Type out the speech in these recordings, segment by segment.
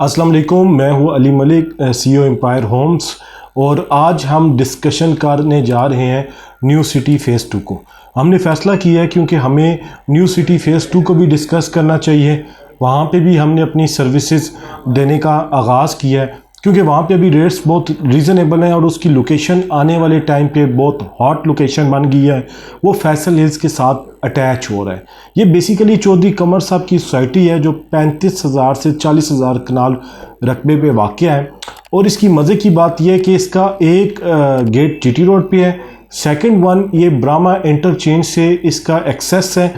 अस्सलाम वालेकुम, मैं हूँ Ali Malik, CEO Empire Homes, और आज हम डिस्कशन करने जा रहे हैं न्यू सिटी फ़ेज़ 2 को। हमने फ़ैसला किया है क्योंकि हमें न्यू सिटी फ़ेज़ 2 को भी डिस्कस करना चाहिए। वहाँ पे भी हमने अपनी सर्विसेज देने का आगाज़ किया है क्योंकि वहाँ पे अभी रेट्स बहुत रीज़नेबल हैं और उसकी लोकेशन आने वाले टाइम पे बहुत हॉट लोकेशन बन गई है। वो फैसल हिल्स के साथ अटैच हो रहा है। ये बेसिकली चौधरी कमर साहब की सोसाइटी है जो 35,000 से 40,000 कनाल रकबे पे वाक़ है। और इसकी मज़े की बात यह है कि इसका एक गेट GT रोड पे है, सेकंड वन ये ब्राह्मा इंटरचेंज से इसका एक्सेस है।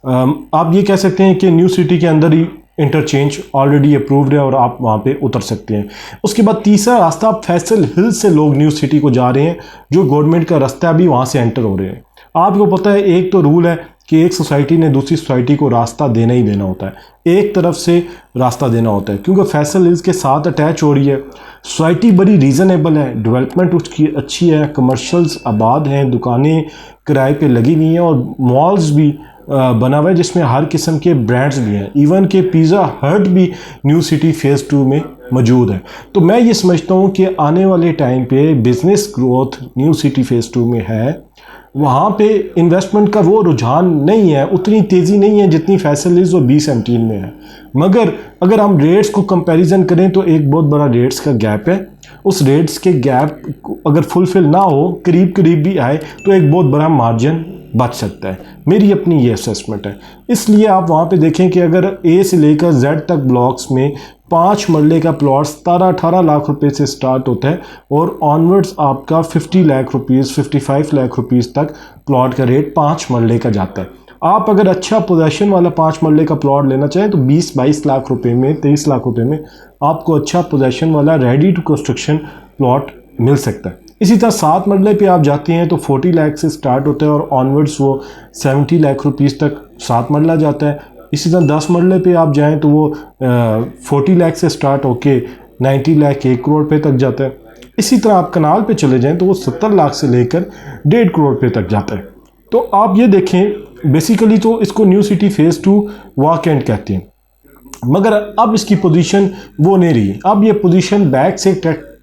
आप ये कह सकते हैं कि न्यू सिटी के अंदर ही इंटरचेंज ऑलरेडी अप्रूव्ड है और आप वहाँ पे उतर सकते हैं। उसके बाद तीसरा रास्ता, आप फैसल हिल्स से लोग न्यू सिटी को जा रहे हैं, जो गवर्नमेंट का रास्ता है, अभी वहाँ से एंटर हो रहे हैं। आपको पता है एक तो रूल है कि एक सोसाइटी ने दूसरी सोसाइटी को रास्ता देना ही देना होता है, एक तरफ से रास्ता देना होता है क्योंकि फैसल हिल्स के साथ अटैच हो रही है। सोसाइटी बड़ी रीज़नेबल है, डेवलपमेंट उसकी अच्छी है, कमर्शियल्स आबाद हैं, दुकानें किराए पे लगी हुई हैं और मॉल्स भी बना हुआ है जिसमें हर किस्म के ब्रांड्स भी हैं। इवन के पिज़्ज़ा हट भी न्यू सिटी फ़ेज़ 2 में मौजूद है। तो मैं ये समझता हूँ कि आने वाले टाइम पे business growth new city phase 2 में है। वहाँ पे इन्वेस्टमेंट का वो रुझान नहीं है, उतनी तेज़ी नहीं है जितनी फैसल हिल्स और B17 में है। मगर अगर हम रेट्स को कंपैरिजन करें तो एक बहुत बड़ा रेट्स का गैप है। उस रेट्स के गैप अगर फुलफिल ना हो, करीब करीब भी आए, तो एक बहुत बड़ा मार्जिन बच सकता है। मेरी अपनी ये असेसमेंट है। इसलिए आप वहाँ पे देखें कि अगर A से लेकर Z तक ब्लॉक्स में 5 मरले का प्लॉट 17-18 लाख रुपए से स्टार्ट होता है और ऑनवर्ड्स आपका 50 लाख रुपीज़ 55 लाख रुपीज़ तक प्लॉट का रेट 5 मरले का जाता है। आप अगर अच्छा पोजेशन वाला 5 मरले का प्लॉट लेना चाहें तो 20-22 लाख रुपए में, 23 लाख रुपए में आपको अच्छा पोजेशन वाला रेडी टू कंस्ट्रक्शन प्लॉट मिल सकता है। इसी तरह 7 मरले पे आप जाते हैं तो 40 लाख से स्टार्ट होता है और ऑनवर्ड्स वो 70 लाख रुपीज़ तक 7 मरला जाता है। इसी तरह 10 मरले पे आप जाएं तो वो 40 लाख से स्टार्ट होके 90 लाख 1 करोड़ पे तक जाता है। इसी तरह आप कनाल पे चले जाएं तो वो 70 लाख से लेकर 1.5 करोड़ पे तक जाता है। तो आप ये देखें, बेसिकली तो इसको new city phase 2 walk and कहते हैं, मगर अब इसकी पोजीशन वो नहीं रही। अब ये पोजीशन बैक से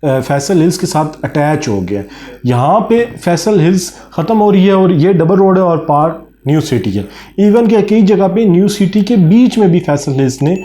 फैसल हिल्स के साथ अटैच हो गया। यहाँ पे फैसल हिल्स ख़त्म हो रही है और ये डबल रोड है और पार न्यू सिटी है। इवन के कई जगह पे न्यू सिटी के बीच में भी फैसल हिल्स ने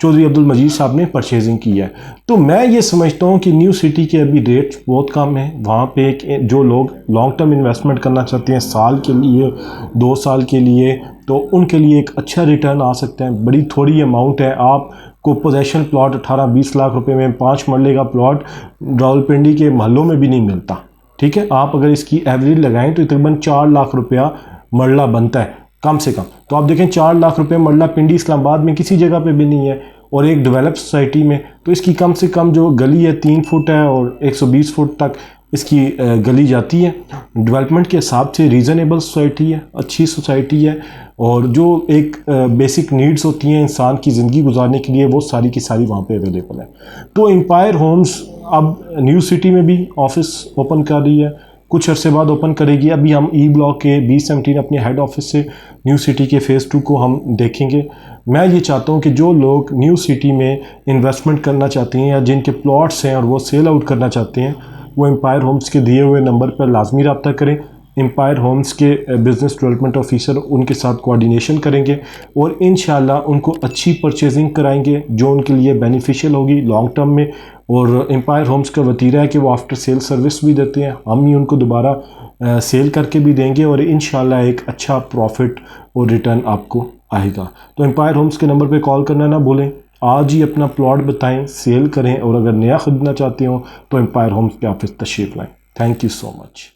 चौधरी अब्दुल मजीद साहब ने परचेजिंग की है। तो मैं ये समझता हूँ कि न्यू सिटी के अभी रेट्स बहुत कम है। वहाँ पे जो लोग लॉन्ग टर्म इन्वेस्टमेंट करना चाहते हैं, साल के लिए, 2 साल के लिए, तो उनके लिए एक अच्छा रिटर्न आ सकता है। बड़ी थोड़ी अमाउंट है। आपको पोजेशन प्लॉट 18-20 लाख रुपए में 5 मरले का प्लॉट रावलपिंडी के महलों में भी नहीं मिलता। ठीक है, आप अगर इसकी एवरेज लगाएं तो तकरीबन 4 लाख रुपया मरला बनता है कम से कम। तो आप देखें 4 लाख रुपए मरला पिंडी इस्लामाबाद में किसी जगह पे भी नहीं है और एक डेवलप सोसाइटी में। तो इसकी कम से कम जो गली है 3 फुट है और 120 फुट तक इसकी गली जाती है। डेवलपमेंट के हिसाब से रीज़नेबल सोसाइटी है, अच्छी सोसाइटी है और जो एक बेसिक नीड्स होती हैं इंसान की ज़िंदगी गुजारने के लिए, वो सारी की सारी वहाँ पे अवेलेबल है। तो एम्पायर होम्स अब न्यू सिटी में भी ऑफिस ओपन कर रही है, कुछ अरसे बाद ओपन करेगी। अभी हम E ब्लॉक के B17 अपने हेड ऑफिस से न्यू सिटी के फ़ेज़ 2 को हम देखेंगे। मैं ये चाहता हूँ कि जो लोग न्यू सिटी में इन्वेस्टमेंट करना चाहते हैं या जिनके प्लॉट्स हैं और वो सेल आउट करना चाहते हैं, वो एम्पायर होम्स के दिए हुए नंबर पर लाजमी रब्ता करें। एम्पायर होम्स के बिज़नेस डेवलपमेंट ऑफिसर उनके साथ कोऑर्डिनेशन करेंगे और इंशाल्लाह उनको अच्छी परचेजिंग कराएंगे जो उनके लिए बेनिफिशियल होगी लॉन्ग टर्म में। और एम्पायर होम्स का वतीरा है कि वो आफ्टर सेल सर्विस भी देते हैं, हम ही उनको दोबारा सेल करके भी देंगे और इंशाल्लाह एक अच्छा प्रॉफिट और रिटर्न आपको आएगा। तो एम्पायर होम्स के नंबर पे कॉल करना ना भूलें। आज ही अपना प्लॉट बताएं, सेल करें और अगर नया ख़रीदना चाहते हो तो एम्पायर होम्स के ऑफिस तशरीफ़ लाएँ। Thank you so much.